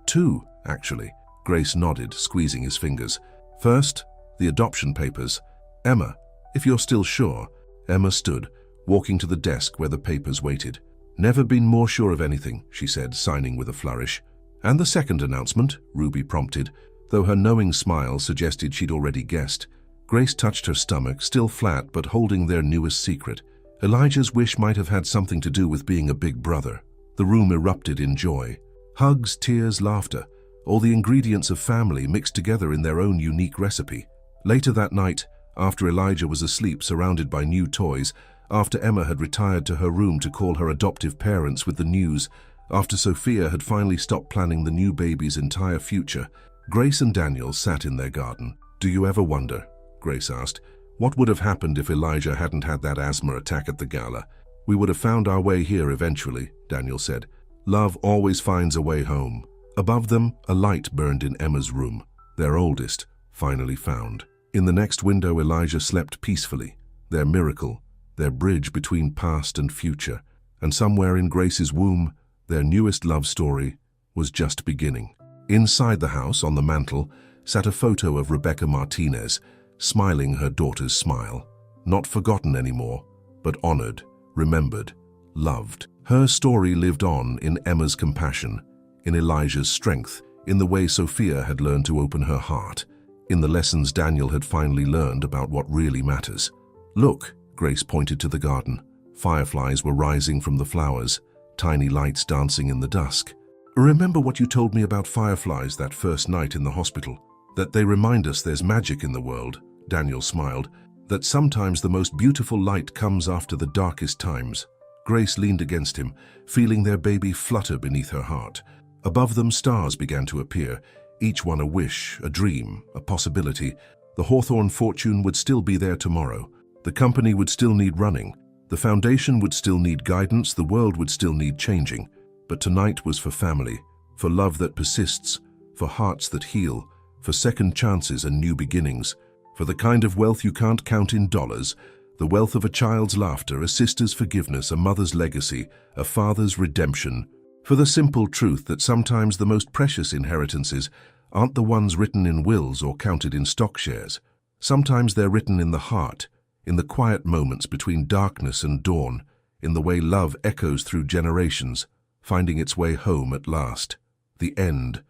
"Two, actually." Grace nodded, squeezing his fingers. "First, the adoption papers. Emma, if you're still sure." Emma stood, walking to the desk where the papers waited. "Never been more sure of anything," she said, signing with a flourish. "And the second announcement," Ruby prompted, though her knowing smile suggested she'd already guessed. Grace touched her stomach, still flat but holding their newest secret. Elijah's wish might have had something to do with being a big brother. The room erupted in joy. Hugs, tears, laughter, all the ingredients of family mixed together in their own unique recipe. Later that night, after Elijah was asleep surrounded by new toys, after Emma had retired to her room to call her adoptive parents with the news, after Sophia had finally stopped planning the new baby's entire future, Grace and Daniel sat in their garden. "Do you ever wonder Grace asked. What would have happened if Elijah hadn't had that asthma attack at the gala? We would have found our way here eventually, Daniel said. Love always finds a way home. Above them, a light burned in Emma's room, their oldest, finally found. In the next window, Elijah slept peacefully, their miracle, their bridge between past and future. And somewhere in Grace's womb, their newest love story was just beginning. Inside the house, on the mantel, sat a photo of Rebecca Martinez, smiling her daughter's smile. Not forgotten anymore, but honored, remembered, loved. Her story lived on in Emma's compassion, in Elijah's strength, in the way Sophia had learned to open her heart, in the lessons Daniel had finally learned about what really matters. Look, Grace pointed to the garden. Fireflies were rising from the flowers, tiny lights dancing in the dusk. Remember what you told me about fireflies that first night in the hospital? That they remind us there's magic in the world, Daniel smiled, that sometimes the most beautiful light comes after the darkest times. Grace leaned against him, feeling their baby flutter beneath her heart. Above them, stars began to appear, each one a wish, a dream, a possibility. The Hawthorne fortune would still be there tomorrow. The company would still need running. The foundation would still need guidance. The world would still need changing. But tonight was for family, for love that persists, for hearts that heal, for second chances and new beginnings, for the kind of wealth you can't count in dollars, the wealth of a child's laughter, a sister's forgiveness, a mother's legacy, a father's redemption, for the simple truth that sometimes the most precious inheritances aren't the ones written in wills or counted in stock shares. Sometimes they're written in the heart, in the quiet moments between darkness and dawn, in the way love echoes through generations, finding its way home at last. The end